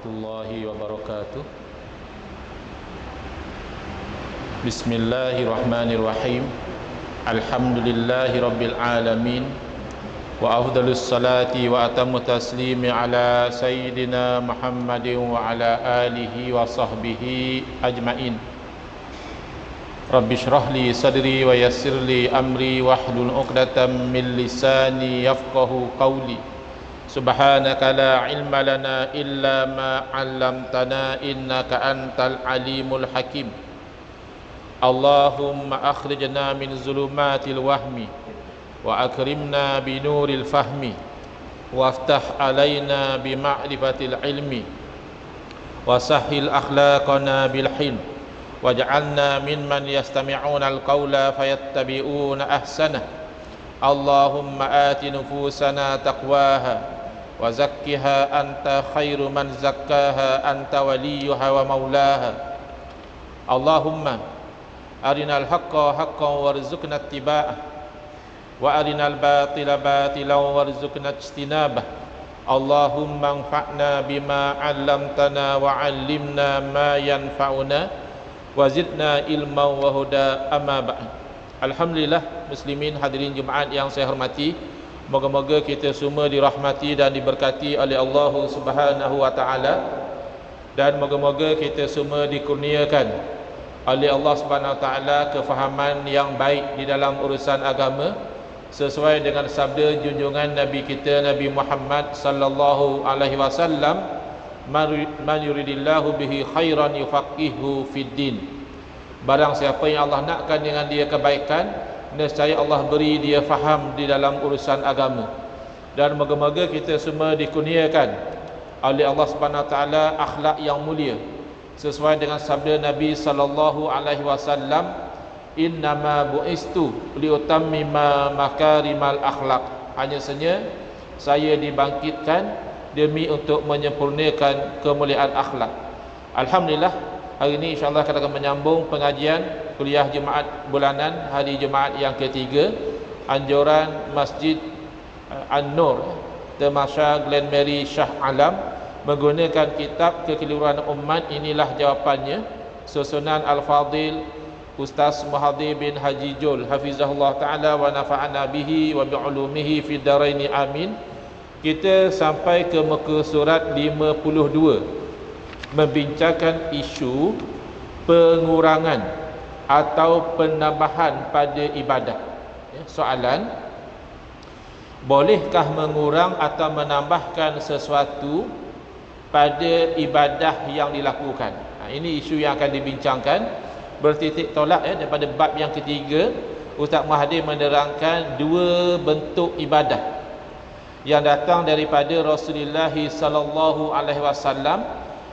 warahmatullahi wabarakatuh. Bismillahirrahmanirrahim. Alhamdulillahi rabbil alamin. Wa afdalus salati wa atammu taslimi ala sayyidina Muhammadin wa ala alihi wa sahbihi ajmain. Rabbi shrah li sadri wa yassir li amri wahlul 'uqdatam min lisani yafqahu qawli. Subhanaka la ilma lana illa ma 'allamtana innaka antal alimul hakim. Allahumma akhrijna min zulumatil wahmi wa akrimna bi nuril fahmi waftah alaina bi ma'rifatil ilmi wa sahhil akhlaqana bil hilm waj'alna mimman yastami'una al-qawla fayattabi'una ahsanah. Allahumma ati nufusana taqwaha wa zakkiha anta khairu man zakkaha anta waliyuha wa maulaha. Allahumma arinal haqqa haqqan warzuqna ittiba'ah wa arinal batila batilan warzuqna ijtinabah. Allahumma anfa'na bima 'allamtana wa 'allimna ma yanfa'una wa zidna ilman wa huda. Amma ba'd. Alhamdulillah, muslimin hadirin Jumaat yang saya hormati, moga-moga kita semua dirahmati dan diberkati oleh Allah Subhanahu wa taala, dan moga-moga kita semua dikurniakan oleh Allah Subhanahu wa taala kefahaman yang baik di dalam urusan agama sesuai dengan sabda junjungan Nabi kita Nabi Muhammad sallallahu alaihi wasallam, man yuridillahu bihi khairan yufaqihu fid din. Barang siapa yang Allah nakkan dengan dia kebaikan, nescaya Allah beri dia faham di dalam urusan agama. Dan moga-moga kita semua dikurniakan oleh Allah Subhanahu wa taala akhlak yang mulia sesuai dengan sabda Nabi sallallahu alaihi wasallam, innama bu'istu liutammima makarimal akhlak. Hanya saja saya dibangkitkan demi untuk menyempurnakan kemuliaan akhlak. Alhamdulillah, hari ini insyaAllah kita akan menyambung pengajian kuliah Jumaat bulanan hari Jumaat yang ketiga, anjuran Masjid An-Nur Temasya Glen Mary Shah Alam menggunakan kitab Kekeliruan Umat. Inilah jawapannya, susunan Al-Fadil Ustaz Muhadhir bin Haji Jul hafizahullah ta'ala wa nafa'ana bihi wa bi'ulumihi fid daraini amin. Kita sampai ke muka surat 52, membincangkan isu pengurangan atau penambahan pada ibadah. Soalan, bolehkah mengurang atau menambahkan sesuatu pada ibadah yang dilakukan? Ini isu yang akan dibincangkan bertitik tolak daripada bab yang ketiga. Ustaz Muhadhir menerangkan dua bentuk ibadah yang datang daripada Rasulullah sallallahu alaihi wasallam,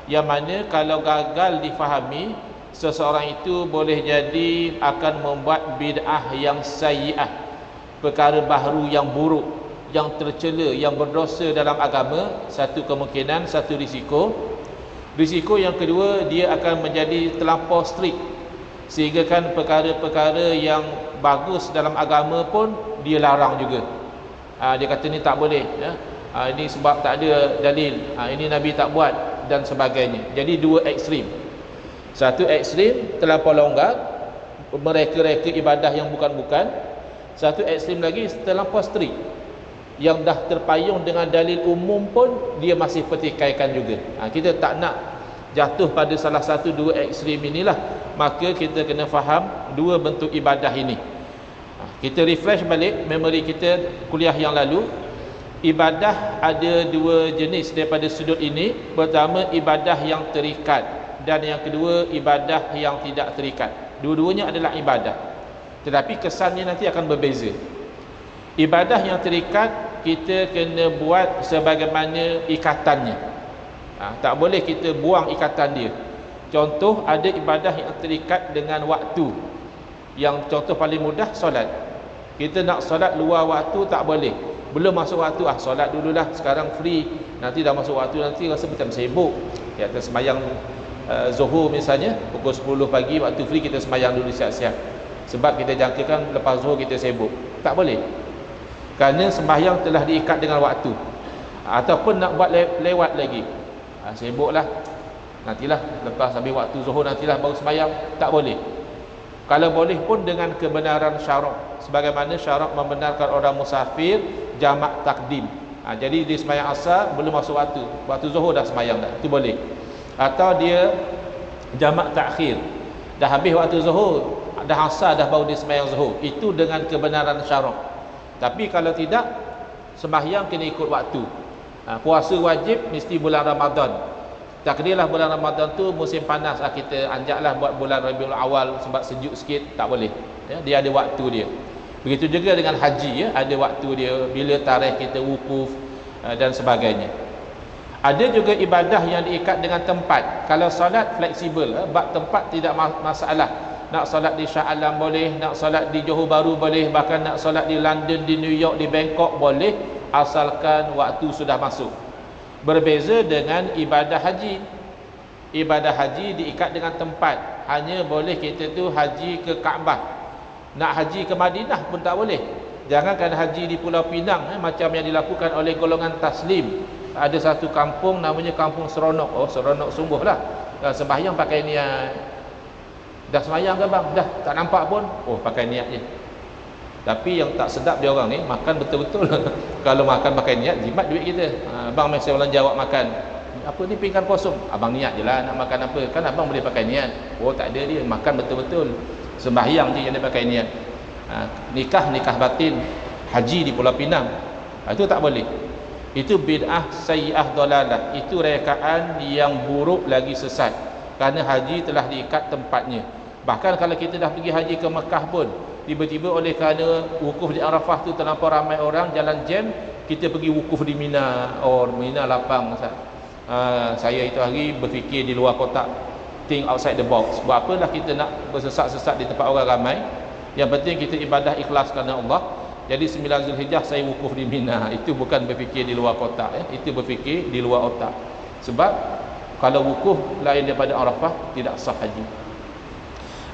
yang mana kalau gagal difahami, seseorang itu boleh jadi akan membuat bid'ah yang sayyi'ah, perkara baharu yang buruk, yang tercela, yang berdosa dalam agama. Satu kemungkinan, satu risiko. Risiko yang kedua, dia akan menjadi terlampau strict, sehingga kan perkara-perkara yang bagus dalam agama pun dia larang juga. Dia kata ni tak boleh, ini sebab tak ada dalil, ini Nabi tak buat dan sebagainya. Jadi dua ekstrim. Satu ekstrim terlampau longgar, mereka-reka ibadah yang bukan-bukan. Satu ekstrim lagi terlampau strict, yang dah terpayung dengan dalil umum pun dia masih petikaikan juga. Kita tak nak jatuh pada salah satu dua ekstrim inilah. Maka kita kena faham dua bentuk ibadah ini. Kita refresh balik memori kita kuliah yang lalu. Ibadah ada dua jenis daripada sudut ini. Pertama, ibadah yang terikat, dan yang kedua, ibadah yang tidak terikat. Dua-duanya adalah ibadah, tetapi kesannya nanti akan berbeza. Ibadah yang terikat, kita kena buat sebagaimana ikatannya. Tak boleh kita buang ikatan dia. Contoh, ada ibadah yang terikat dengan waktu. Yang contoh paling mudah, solat. Kita nak solat luar waktu tak boleh. Belum masuk waktu, solat dululah, sekarang free, nanti dah masuk waktu, nanti rasa macam sibuk. Kita semayang Zuhur misalnya, pukul 10 pagi, waktu free kita semayang dulu siap-siap. Sebab kita jangkakan lepas Zuhur kita sibuk. Tak boleh, kerana sembahyang telah diikat dengan waktu. Ataupun nak buat lewat lagi, Sibuklah, nantilah lepas habis waktu zuhur nantilah baru sembahyang, tak boleh. Kalau boleh pun dengan kebenaran syarak, sebagaimana syarak membenarkan orang musafir jamak takdim. Jadi dia sembahyang asar belum masuk waktu zuhur dah sembahyang dah, itu boleh. Atau dia jamak takhir, dah habis waktu zuhur, dah asar dah baru dia sembahyang zuhur, itu dengan kebenaran syarak. Tapi kalau tidak, sembahyang kena ikut waktu. Puasa wajib mesti bulan Ramadan. Takdirlah bulan Ramadan tu musim panas, kita anjaklah buat bulan Rabiul Awal sebab sejuk sikit, tak boleh. Dia ada waktu dia. Begitu juga dengan haji, ada waktu dia, bila tarikh kita wukuf dan sebagainya. Ada juga ibadah yang diikat dengan tempat. Kalau solat fleksibel, bab tempat tidak masalah. Nak solat di Shah Alam boleh, nak solat di Johor Bahru boleh, bahkan nak solat di London, di New York, di Bangkok boleh, asalkan waktu sudah masuk. Berbeza dengan ibadah haji. Ibadah haji diikat dengan tempat. Hanya boleh kita tu haji ke Kaabah. Nak haji ke Madinah pun tak boleh. Jangankan haji di Pulau Pinang, macam yang dilakukan oleh golongan Taslim. Ada satu kampung namanya Kampung Seronok. Oh, seronok sungguh lah. Sembahyang pakai niat. Dah sembahyang ke bang? Dah, tak nampak pun. Oh, pakai niat je. Tapi yang tak sedap dia orang ni, makan betul-betul. Kalau makan pakai niat, jimat duit kita. Abang mesti orang jawab makan. Apa ni pinggan kosong? Abang niat je lah nak makan apa. Kan abang boleh pakai niat. Oh, tak ada dia. Makan betul-betul. Sembahyang je yang dia pakai niat. Nikah batin. Haji di Pulau Pinang. Itu tak boleh. Itu bid'ah sayyi'ah dalalah. Itu rekaan yang buruk lagi sesat. Kerana haji telah diikat tempatnya. Bahkan kalau kita dah pergi haji ke Mekah pun, tiba-tiba oleh kerana wukuf di Arafah tu terlampau ramai orang, jalan jam, kita pergi wukuf di Mina. Oh, Mina lapang. Saya itu hari berfikir di luar kotak, think outside the box. Buat apalah kita nak bersesat-sesat di tempat orang ramai. Yang penting kita ibadah ikhlas kerana Allah. Jadi 9 Zulhijjah saya wukuf di Mina. Itu bukan berfikir di luar kotak, itu berfikir di luar otak. Sebab kalau wukuf lain daripada Arafah, tidak sah haji.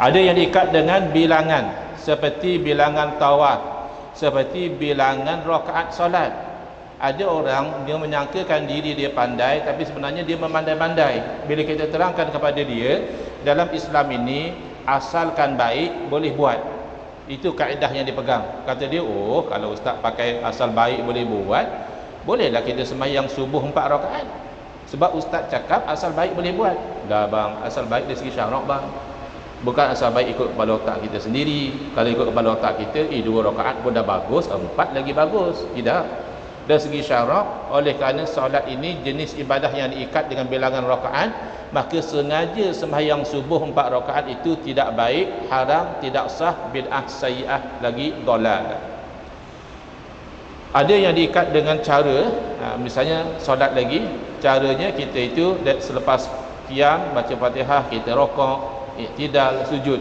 Ada yang diikat dengan bilangan, seperti bilangan tawaf, seperti bilangan rakaat solat. Ada orang dia menyangkakan diri dia pandai, tapi sebenarnya dia memandai-mandai. Bila kita terangkan kepada dia, dalam Islam ini asalkan baik boleh buat. Itu kaedah yang dipegang. Kata dia, oh kalau ustaz pakai asal baik boleh buat, bolehlah kita sembahyang subuh 4 rakaat. Sebab ustaz cakap asal baik boleh buat. Dah bang, asal baik dari segi syarak bang. Bukan asal baik ikut kepala otak kita sendiri. Kalau ikut kepala otak kita, 2 rakaat pun dah bagus, 4 lagi bagus. Tidak. Dari segi syarak, oleh kerana solat ini jenis ibadah yang diikat dengan bilangan rakaat, maka sengaja sembahyang subuh 4 rakaat itu tidak baik, haram, tidak sah, bid'ah sayyi'ah, lagi dolal. Ada yang diikat dengan cara, misalnya solat lagi, caranya kita itu selepas qiyam baca Fatihah, kita rokok, iktidal, sujud.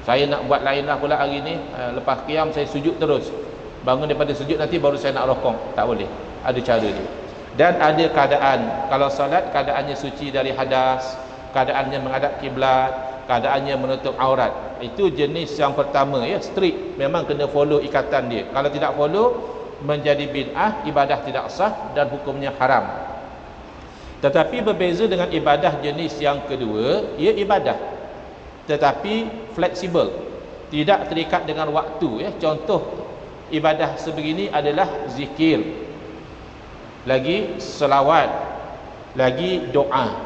Saya nak buat lain lah pula hari ni, lepas qiyam saya sujud terus, bangun daripada sujud nanti baru saya nak rokok. Tak boleh, ada cara dia. Dan ada keadaan, kalau salat keadaannya suci dari hadas, keadaannya menghadap kiblat, keadaannya menutup aurat. Itu jenis yang pertama, strict, memang kena follow ikatan dia. Kalau tidak follow, menjadi bid'ah, ibadah tidak sah dan hukumnya haram. Tetapi berbeza dengan ibadah jenis yang kedua, ia ibadah tetapi fleksibel, tidak terikat dengan waktu. Contoh ibadah sebegini adalah zikir, lagi selawat, lagi doa.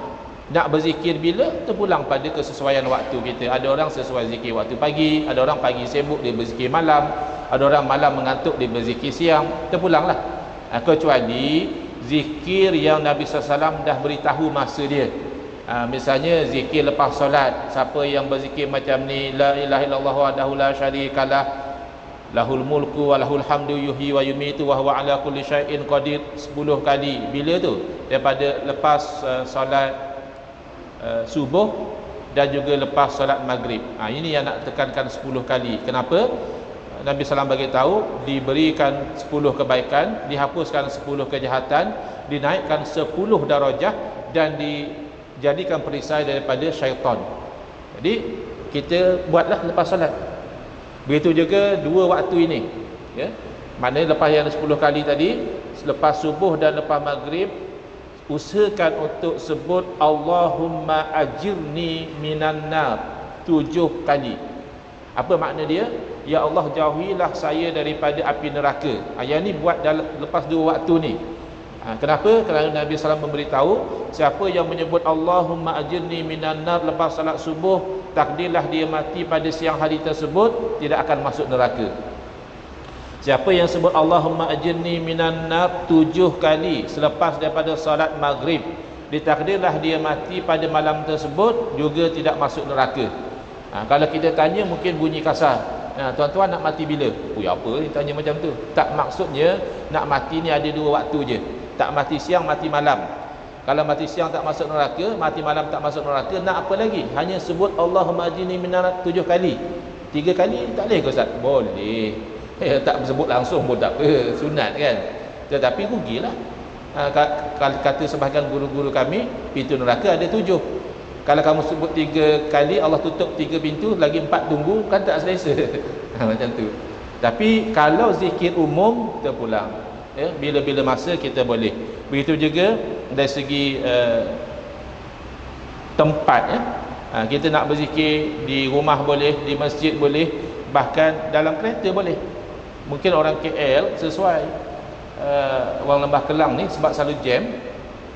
Nak berzikir bila? Terpulang pada kesesuaian waktu kita. Ada orang sesuai zikir waktu pagi, ada orang pagi sibuk dia berzikir malam, ada orang malam mengantuk dia berzikir siang. Terpulanglah. Kecuali zikir yang Nabi SAW dah beritahu masa dia. Misalnya zikir lepas solat, siapa yang berzikir macam ni, la ilaha illallah wahdahu la syarikalah, lahul mulku wa lahul hamdu yuhyi wa yumitu wa huwa ala kulli syai'in qadir 10 kali. Bila tu? Daripada lepas solat subuh dan juga lepas solat maghrib. Ini yang nak tekankan 10 kali. Kenapa? Nabi SAW bagi tahu, diberikan 10 kebaikan, dihapuskan 10 kejahatan, dinaikkan 10 darajah dan dijadikan perisai daripada syaitan. Jadi kita buatlah lepas solat. Begitu juga 2 waktu ini, Maknanya lepas yang 10 kali tadi, lepas subuh dan lepas maghrib, usahakan untuk sebut Allahumma ajirni minan nar 7 kali. Apa makna dia? Ya Allah, jauhilah saya daripada api neraka. Yang ni buat lepas 2 waktu ni. Kenapa? Kerana Nabi SAW memberitahu, siapa yang menyebut Allahumma ajirni minan nar lepas salat subuh, takdirlah dia mati pada siang hari tersebut, tidak akan masuk neraka. Siapa yang sebut Allahumma ajirni minan nar 7 kali selepas daripada salat maghrib, ditakdirlah dia mati pada malam tersebut, juga tidak masuk neraka. Kalau kita tanya mungkin bunyi kasar, tuan-tuan nak mati bila? Apa dia tanya macam tu? Tak, maksudnya nak mati ni ada 2 waktu je. Tak mati siang, mati malam. Kalau mati siang tak masuk neraka, mati malam tak masuk neraka, nak apa lagi? Hanya sebut Allahumma ajirni minan nar 7 kali. 3 kali tak boleh ke Ustaz? Boleh. Tak sebut langsung pun tak apa, sunat kan. Tetapi rugilah. Kata sebahagian guru-guru kami, pintu neraka ada 7. Kalau kamu sebut 3 kali, Allah tutup 3 pintu, lagi 4 tunggu, kan tak selesa. Macam tu. Tapi kalau zikir umum, terpulang. Bila-bila masa kita boleh. Begitu juga dari segi tempat. Kita nak berzikir di rumah boleh, di masjid boleh, bahkan dalam kereta boleh. Mungkin orang KL sesuai, orang Lembah Kelang ni sebab selalu jam,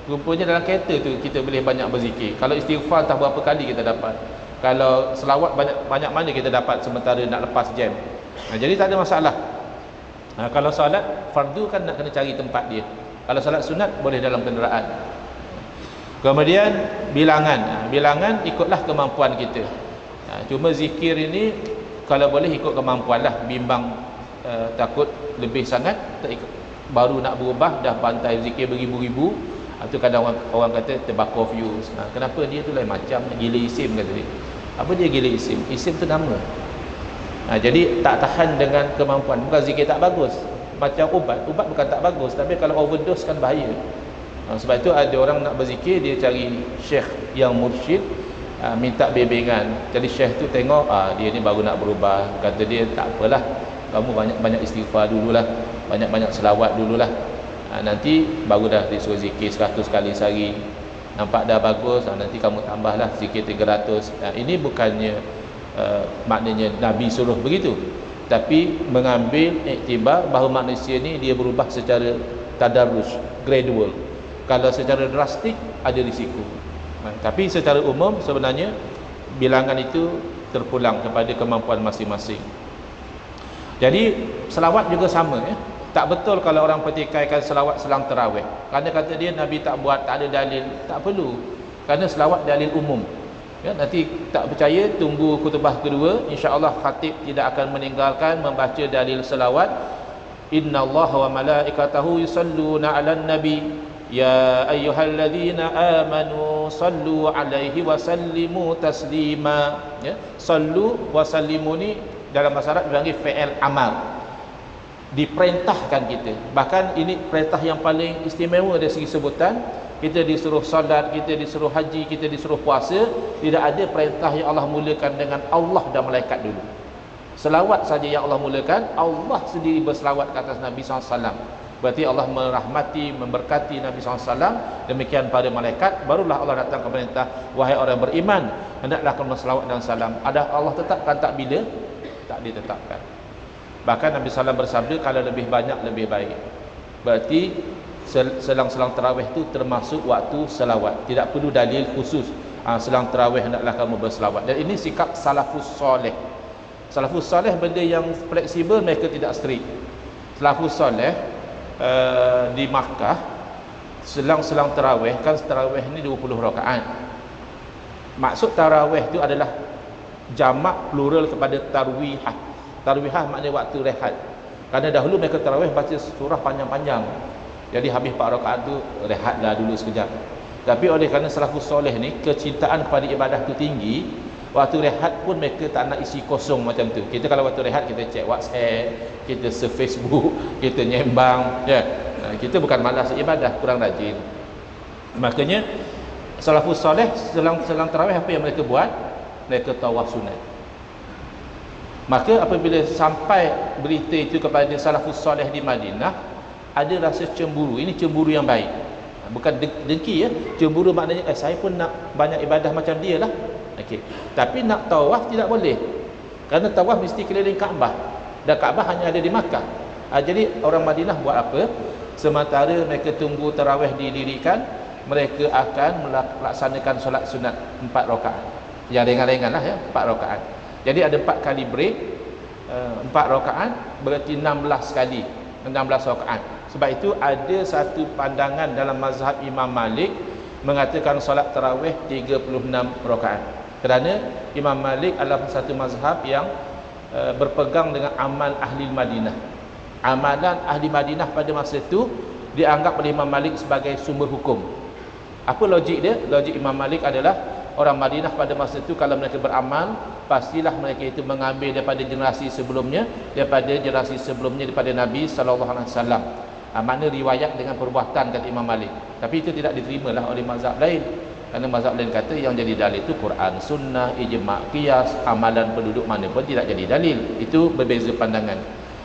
rupanya dalam kereta tu kita boleh banyak berzikir. Kalau istighfar tak berapa kali kita dapat, kalau selawat banyak mana kita dapat sementara nak lepas jam. Jadi tak ada masalah. Kalau solat fardu kan nak kena cari tempat dia. Kalau solat sunat boleh dalam kenderaan. Kemudian bilangan, bilangan ikutlah kemampuan kita. Cuma zikir ini kalau boleh ikut kemampuan lah. Bimbang takut lebih sangat tak ikut, baru nak berubah dah pantai zikir beribu-ribu. Itu kadang orang kata tobacco views. Kenapa dia tu lain macam, gila isim kata dia. Apa dia gila isim? Isim tu nama. Jadi tak tahan dengan kemampuan. Bukan zikir tak bagus, macam ubat bukan tak bagus, tapi kalau overdose kan bahaya. Sebab itu ada orang nak berzikir, dia cari syekh yang mursyid, minta bimbingan. Jadi syekh tu tengok dia ni baru nak berubah, kata dia tak apalah, kamu banyak-banyak istighfar dululah, banyak-banyak selawat dululah, nanti baru dah disuruh zikir 100 kali sehari. Nampak dah bagus, nanti kamu tambahlah zikir 300. Ini bukannya maknanya Nabi suruh begitu, tapi mengambil iktibar bahawa manusia ni dia berubah secara tadarruj, gradual. Kalau secara drastik ada risiko. Tapi secara umum sebenarnya bilangan itu terpulang kepada kemampuan masing-masing. Jadi selawat juga sama ya. Tak betul kalau orang pertikaikan selawat selang tarawih. Kerana kata dia Nabi tak buat, tak ada dalil. Tak perlu. Kerana selawat dalil umum. Ya, nanti tak percaya, tunggu khutbah kedua, insya-Allah khatib tidak akan meninggalkan membaca dalil selawat. Innallaha wa malaikatahu yusalluna 'alan nabi ya ayyuhalladzina amanu sallu 'alaihi wa sallimu taslima. Ya, sallu wa sallimu ni dalam bahasa Arab dipanggil fi'il amal. Diperintahkan kita. Bahkan ini perintah yang paling istimewa dari segi sebutan. Kita disuruh solat, kita disuruh haji, kita disuruh puasa. Tidak ada perintah yang Allah mulakan dengan Allah dan malaikat dulu. Selawat saja yang Allah mulakan, Allah sendiri berselawat ke atas Nabi SAW. Berarti Allah merahmati, memberkati Nabi SAW. Demikian pada malaikat, barulah Allah datang ke perintah, wahai orang beriman, hendaklah kamu selawat dan salam. Ada Allah tetapkan tak bila? Tak ditetapkan. Bahkan Nabi SAW bersabda, kalau lebih banyak lebih baik. Berarti selang-selang tarawih itu termasuk waktu selawat. Tidak perlu dalil khusus. Selang tarawih hendaklah kamu berselawat. Dan ini sikap salafus soleh. Salafus soleh benda yang fleksibel, mereka tidak strict. Salafus soleh di Makkah selang-selang tarawih, kan tarawih ini 20 rakaat. Maksud tarawih itu adalah jamak plural kepada tarwihah. Tarwihah maknanya waktu rehat. Kerana dahulu mereka tarawih baca surah panjang-panjang. Jadi habis 4 rakaat tu rehatlah dulu sekejap. Tapi oleh kerana salafus soleh ni kecintaan kepada ibadah tu tinggi, waktu rehat pun mereka tak nak isi kosong macam tu. Kita kalau waktu rehat kita cek WhatsApp, kita surf Facebook, kita nyembang, ya. Kita bukan malas ibadah, kurang rajin. Makanya salafus soleh selang tarawih apa yang mereka buat? Mereka tawaf sunat. Maka apabila sampai berita itu kepada salafus soleh di Madinah, ada rasa cemburu. Ini cemburu yang baik. Bukan dengki ya, cemburu maknanya saya pun nak banyak ibadah macam dia lah. Okey. Tapi nak tawaf tidak boleh. Kerana tawaf mesti keliling Kaabah. Dan Kaabah hanya ada di Makkah. Jadi orang Madinah buat apa? Sementara mereka tunggu tarawih didirikan, mereka akan melaksanakan solat sunat 4 rakaat. Yang ringan-ringan lah ya, 4 rakaat. Jadi ada 4 kali break, 4 rakaat berarti 16 kali, 16 rakaat. Sebab itu ada satu pandangan dalam mazhab Imam Malik mengatakan solat tarawih 36 rakaat. Kerana Imam Malik adalah satu mazhab yang berpegang dengan amal ahli Madinah. Amalan ahli Madinah pada masa itu dianggap oleh Imam Malik sebagai sumber hukum. Apa logik dia? Logik Imam Malik adalah orang Madinah pada masa itu kalau mereka beramal, pastilah mereka itu mengambil daripada generasi sebelumnya, daripada Nabi sallallahu alaihi wasallam. Makna riwayat dengan perbuatan, kata Imam Malik. Tapi itu tidak diterimalah oleh mazhab lain. Kerana mazhab lain kata yang jadi dalil itu Quran, sunnah, ijma', qiyas, amalan penduduk mana pun tidak jadi dalil. Itu berbeza pandangan.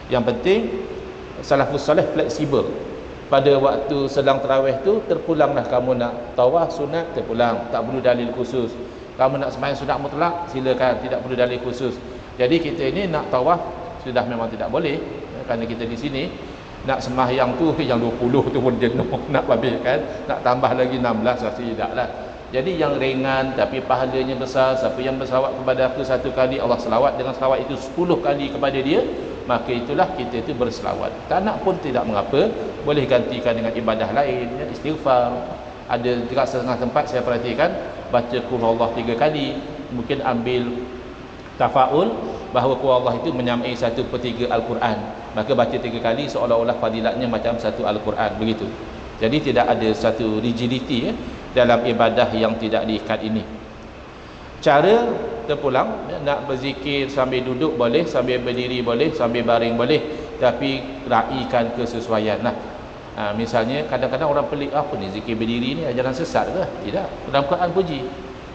Yang penting salafus salih fleksibel. Pada waktu sedang tarawih tu terpulanglah kamu nak tawaf sunat, terpulang, tak perlu dalil khusus. Kamu nak sembahyang sunat mutlak, silakan, tidak perlu dalil khusus. Jadi kita ini nak tawaf sudah memang tidak boleh, kerana kita di sini nak sembahyang tu yang 20 tu pun jenuh nak habiskan, nak tambah lagi 16 rasa tidaklah. Jadi yang ringan tapi pahalanya besar. Siapa yang berselawat kepada aku 1 kali, Allah selawat dengan selawat itu 10 kali kepada dia, maka itulah kita itu berselawat. Tak nak pun tidak mengapa, boleh gantikan dengan ibadah lain, ya, istighfar. Ada juga setengah tempat saya perhatikan baca qul Allah 3 kali, mungkin ambil tafaul bahawa qul Allah itu menyamai 1/3 Al-Quran, maka baca 3 kali seolah-olah fadilatnya macam 1 Al-Quran, begitu. Jadi tidak ada satu rigidity ya, dalam ibadah yang tidak diikat ini. Cara terpulang, ya, nak berzikir sambil duduk boleh, sambil berdiri boleh, sambil baring boleh, tapi raikan kesesuaian lah. Misalnya kadang-kadang orang pelik, apa ni zikir berdiri ni ajaran sesat ke? Tidak. Dalam Quran puji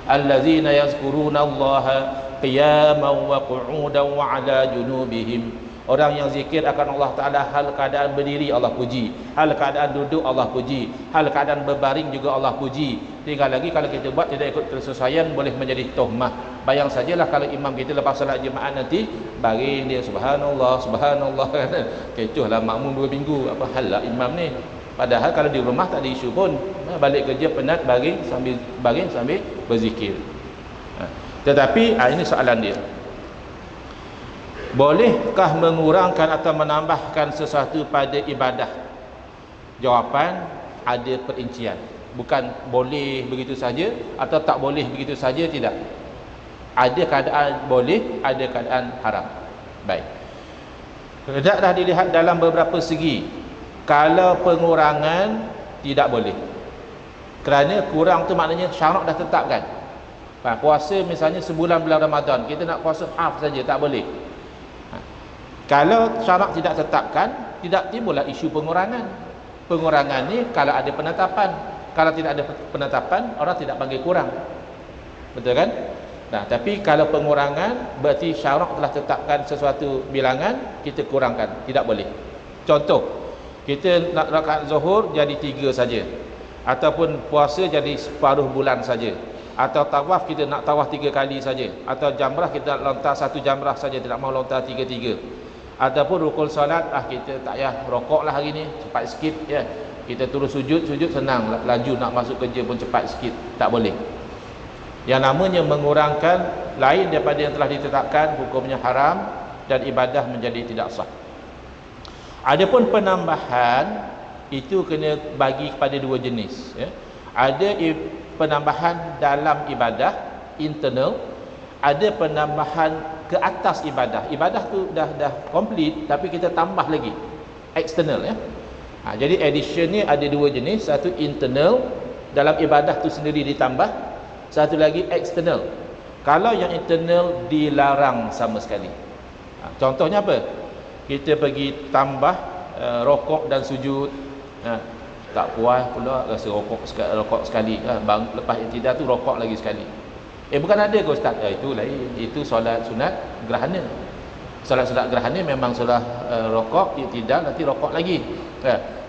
allazina yazkurunallaha qiyaman wa qu'udan wa 'ala junubihim. Orang yang zikir akan Allah Ta'ala hal keadaan berdiri, Allah puji. Hal keadaan duduk, Allah puji. Hal keadaan berbaring juga Allah puji. Tinggal lagi kalau kita buat tidak ikut kesesuaian, boleh menjadi tuhmah. Bayang sajalah kalau imam kita lepas salat jemaah nanti baring dia subhanallah, subhanallah. Kecohlah makmum 2 minggu. Apa hal lah imam ni? Padahal kalau di rumah tak ada isu pun. Balik kerja penat, baring sambil berzikir. Tetapi ini soalan dia. Bolehkah mengurangkan atau menambahkan sesuatu pada ibadah? Jawapan ada perincian. Bukan boleh begitu saja atau tak boleh begitu saja, tidak. Ada keadaan boleh, ada keadaan haram. Baik. Hendaklah dilihat dalam beberapa segi. Kalau pengurangan tidak boleh. Kerana kurang tu maknanya syarak dah tetapkan. Puasa misalnya sebulan bulan Ramadan, kita nak puasa half saja, tak boleh. Kalau syarak tidak tetapkan, tidak timbullah isu pengurangan. Pengurangan ni kalau ada penetapan. Kalau tidak ada penetapan, orang tidak panggil kurang. Betul kan? Nah, tapi kalau pengurangan berarti syarak telah tetapkan sesuatu bilangan, kita kurangkan, tidak boleh. Contoh, kita nak rakaat zuhur jadi 3 saja, ataupun puasa jadi separuh bulan saja, atau tawaf kita nak tawaf 3 kali saja, atau jamrah kita nak lontar 1 jamrah saja, tidak mahu lontar 3-3. Ataupun rukun solat, kita tak payah rokok lah hari ni, cepat sikit ya. Kita terus sujud senang, laju nak masuk kerja pun cepat sikit, tak boleh. Yang namanya mengurangkan lain daripada yang telah ditetapkan, hukumnya haram dan ibadah menjadi tidak sah. Adapun penambahan itu kena bagi kepada 2 jenis ya. Ada penambahan dalam ibadah internal, ada penambahan ke atas ibadah. Ibadah tu dah komplit tapi kita tambah lagi eksternal ya. Jadi addition ni ada 2 jenis, satu internal dalam ibadah tu sendiri ditambah, satu lagi eksternal. Kalau yang internal dilarang sama sekali. Contohnya apa? Kita pergi tambah rokok dan sujud. Tak puas pula rasa rokok sekali. Lepas iktidal tu rokok lagi sekali. Bukan ada ke ustaz? Itu lain. Itu solat sunat gerhana. Solat gerhana memang solat rokok, iktidal, nanti rokok lagi.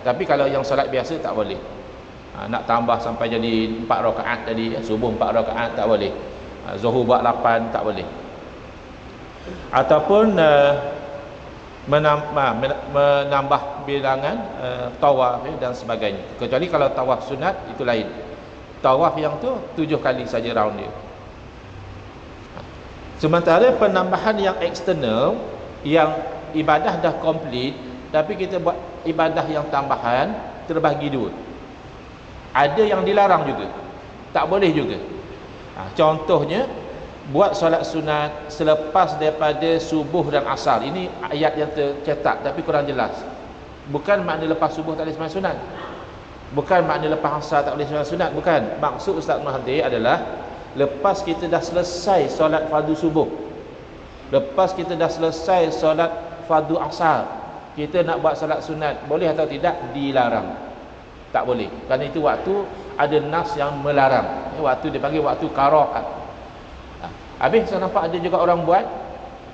Tapi kalau yang solat biasa tak boleh. Nak tambah sampai jadi 4 rakaat tadi, subuh 4 rakaat tak boleh. Zuhur buat 8 tak boleh. Ataupun menambah bilangan tawaf dan sebagainya. Kecuali kalau tawaf sunat itu lain. Tawaf yang tu 7 kali saja round dia. Sementara penambahan yang eksternal, yang ibadah dah komplit tapi kita buat ibadah yang tambahan, terbahagi dua. Ada yang dilarang juga, tak boleh juga. Contohnya buat solat sunat selepas daripada subuh dan asar. Ini ayat yang tercetak tapi kurang jelas. Bukan makna lepas subuh tak boleh sembahyang sunat, bukan makna lepas asar tak boleh sembahyang sunat, bukan. Maksud Ustaz Mahathir adalah lepas kita dah selesai solat fardu subuh, lepas kita dah selesai solat fardu asar, kita nak buat solat sunat, boleh atau tidak? Dilarang. Tak boleh. Kerana itu waktu ada nas yang melarang. Waktu dipanggil waktu karahat. Habis saya nampak ada juga orang buat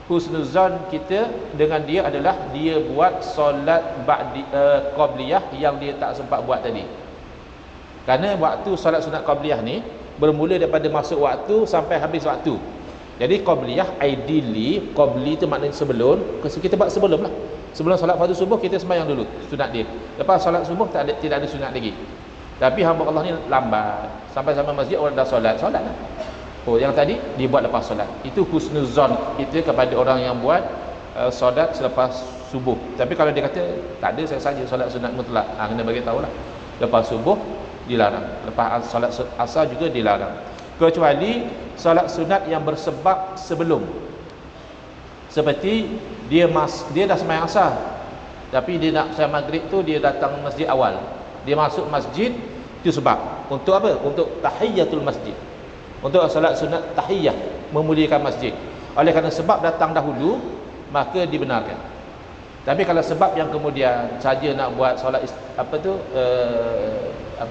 husnuzan kita dengan dia adalah dia buat solat qabliyah yang dia tak sempat buat tadi. Kerana waktu solat sunat qabliyah ni bermula daripada masuk waktu sampai habis waktu. Jadi qabliyah, ideally qabli itu maknanya sebelum, kita buat sebelum lah. Sebelum solat fardu subuh kita sembahyang dulu sunat dia. Lepas solat subuh tidak ada sunat lagi. Tapi hamba Allah ni lambat, sampai masjid orang dah solat lah. Oh, yang tadi dibuat lepas solat. Itu husnuzan kita kepada orang yang buat solat selepas subuh. Tapi kalau dia kata tak ada, saya saja solat sunat mutlak, kena bagi tahulah. Lepas subuh dilarang, lepas solat asar juga dilarang. Kecuali solat sunat yang bersebab sebelum. Seperti dia dah sembahyang asar, tapi dia nak sembahyang maghrib tu dia datang masjid awal. Dia masuk masjid, itu sebab. Untuk apa? Untuk tahiyatul masjid. Untuk solat sunat tahiyah, memuliakan masjid. Oleh kerana sebab datang dahulu, maka dibenarkan. Tapi kalau sebab yang kemudian saja nak buat solat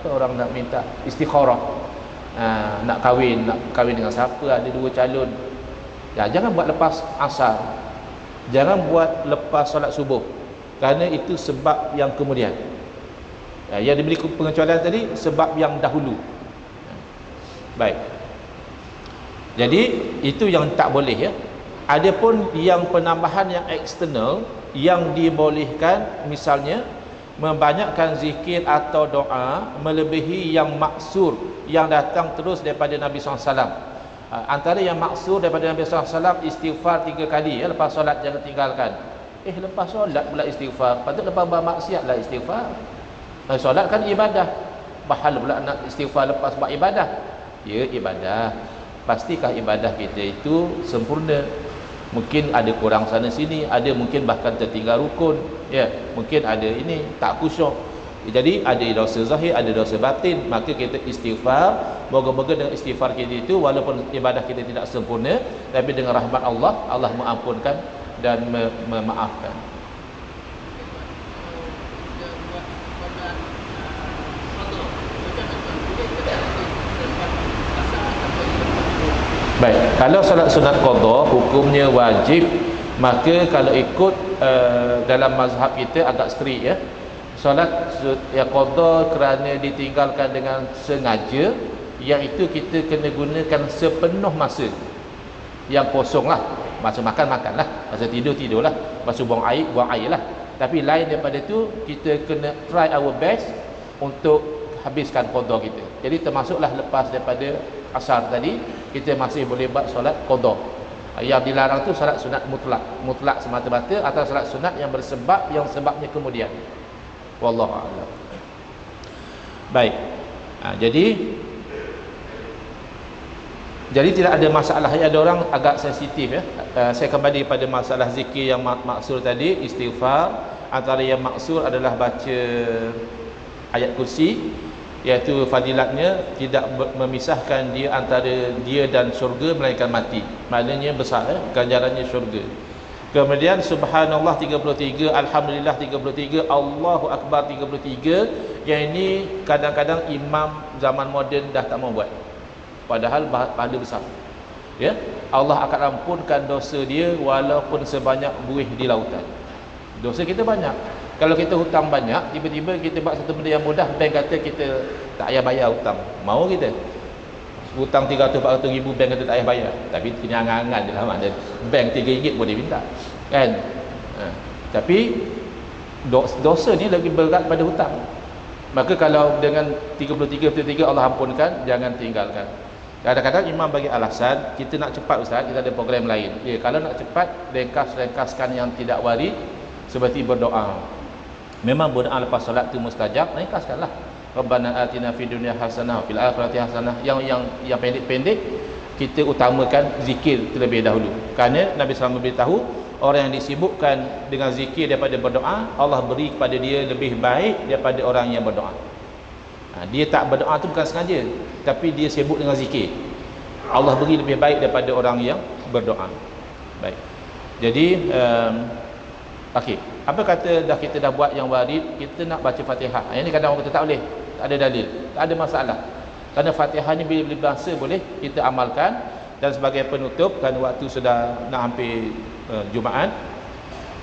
orang nak minta istikharah, nak kahwin dengan siapa, ada 2 calon, jangan buat lepas asar, jangan buat lepas solat subuh, kerana itu sebab yang kemudian. Yang diberi pengecualian tadi sebab yang dahulu. Baik. Jadi itu yang tak boleh ya. Adapun yang penambahan yang eksternal yang dibolehkan, misalnya membanyakkan zikir atau doa melebihi yang maksur yang datang terus daripada Nabi SAW. Antara yang maksur daripada Nabi SAW, istighfar 3 kali ya, lepas solat jangan tinggalkan. Lepas solat pula istighfar, patut lepas bermaksiat lah istighfar. Solat kan ibadah, pahala pula nak istighfar lepas buat ibadah. Ya, ibadah. Pastikah ibadah kita itu sempurna? Mungkin ada kurang sana sini, ada mungkin bahkan tertinggal rukun, ya, mungkin ada ini tak khusyuk. Jadi ada dosa zahir, ada dosa batin, maka kita istighfar. Moga-moga dengan istighfar kita itu, walaupun ibadah kita tidak sempurna, tapi dengan rahmat Allah, Allah mengampunkan dan memaafkan. Baik, kalau solat sunat qada hukumnya wajib, maka kalau ikut dalam mazhab kita agak strict ya. Solat yang qada kerana ditinggalkan dengan sengaja, yang itu kita kena gunakan sepenuh masa. Yang kosong lah, masa makan lah, masa tidur lah, masa buang air lah. Tapi lain daripada itu, kita kena try our best untuk habiskan qada kita. Jadi termasuklah lepas daripada asar tadi, kita masih boleh buat solat qada. Yang dilarang tu solat sunat mutlak semata-mata, atau solat sunat yang bersebab, yang sebabnya kemudian. Wallahu a'lam. Baik. Jadi tidak ada masalah. Ada orang agak sensitif ya. Saya kembali pada masalah zikir yang maksur tadi, istighfar. Antara yang maksur adalah baca ayat kursi, iaitu fadilatnya tidak memisahkan dia antara dia dan syurga melainkan mati. Maknanya besar ganjarannya syurga. Kemudian subhanallah 33, alhamdulillah 33, Allahu akbar 33. Yang ini kadang-kadang imam zaman moden dah tak mau buat, padahal pahala besar ya. Allah akan ampunkan dosa dia walaupun sebanyak buih di lautan. Dosa kita banyak. Kalau kita hutang banyak, tiba-tiba kita buat satu benda yang mudah, bank kata kita tak payah bayar hutang. Mau kita? Hutang 300-400 ribu, bank kata tak payah bayar. Tapi kena angan-angan je lah, maknanya bank RM3 boleh minta. Kan? Tapi dosa ni lagi berat pada hutang. Maka kalau dengan 33 Allah ampunkan, jangan tinggalkan. Kadang-kadang imam bagi alasan, kita nak cepat ustaz, kita ada program lain. Ya, kalau nak cepat, ringkaskan yang tidak warid seperti berdoa. Memang berdoa lepas solat tu mustajab, ringkaskanlah. Rabbana atina fid dunya hasanah fil akhirati hasanah. Yang pendek-pendek kita utamakan zikir terlebih dahulu. Kerana Nabi SAW beritahu, orang yang disibukkan dengan zikir daripada berdoa, Allah beri kepada dia lebih baik daripada orang yang berdoa. Dia tak berdoa tu bukan sengaja, tapi dia sibuk dengan zikir. Allah beri lebih baik daripada orang yang berdoa. Baik. Jadi okey, apa kata kita dah buat yang warid, kita nak baca Fatihah. Yang ni kadang orang kata tak boleh, tak ada dalil, tak ada masalah. Kerana Fatihah ni bila bahasa boleh kita amalkan. Dan sebagai penutup, kerana waktu sudah nak hampir Jumaat,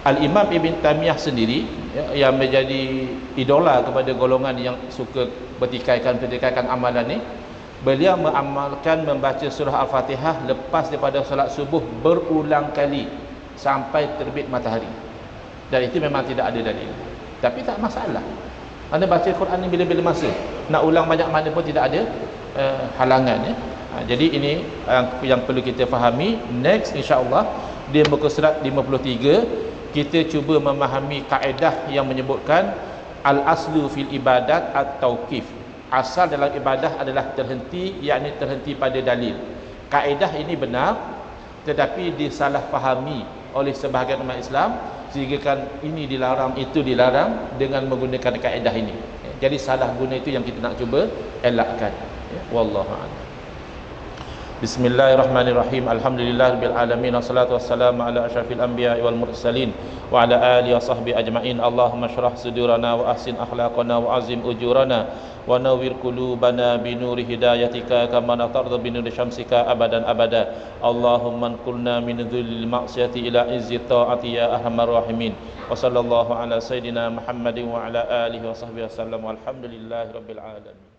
Al-Imam Ibn Taymiyah sendiri yang menjadi idola kepada golongan yang suka bertikaikan amalan ni, beliau mengamalkan membaca surah Al-Fatihah lepas daripada solat subuh berulang kali sampai terbit matahari. Dan itu memang tidak ada dalil, tapi tak masalah. Anda baca Quran ni bila-bila masa, nak ulang banyak mana pun tidak ada halangan ya. Jadi ini yang perlu kita fahami. Next insya-Allah di muka surat 53 kita cuba memahami kaedah yang menyebutkan al-aslu fil ibadat at-tauqif. Asal dalam ibadah adalah terhenti, yakni terhenti pada dalil. Kaedah ini benar tetapi disalahfahami oleh sebahagian umat Islam, sehingga kan ini dilarang, itu dilarang dengan menggunakan kaedah ini. Jadi salah guna itu yang kita nak cuba elakkan. Wallahu a'lam. Bismillahirrahmanirrahim. Alhamdulillahirabbil alamin, wassalatu wassalamu ala asyrafil anbiya'i wal mursalin wa ala alihi wa sahbihi ajma'in. Allahumma shrah sudurana wa ahsin akhlaqana wa azim ujurana wa nawwir qulubana bi nuri hidayatika kama natardu bi nuri syamsika abadan abada. Allahumma anqulna min dhillil ma'siyati ila izzi ta'ati ya arhamar rahimin. Wa sallallahu ala sayidina Muhammadin wa ala alihi wa sahbihi wasallam. Walhamdulillahirabbil alamin.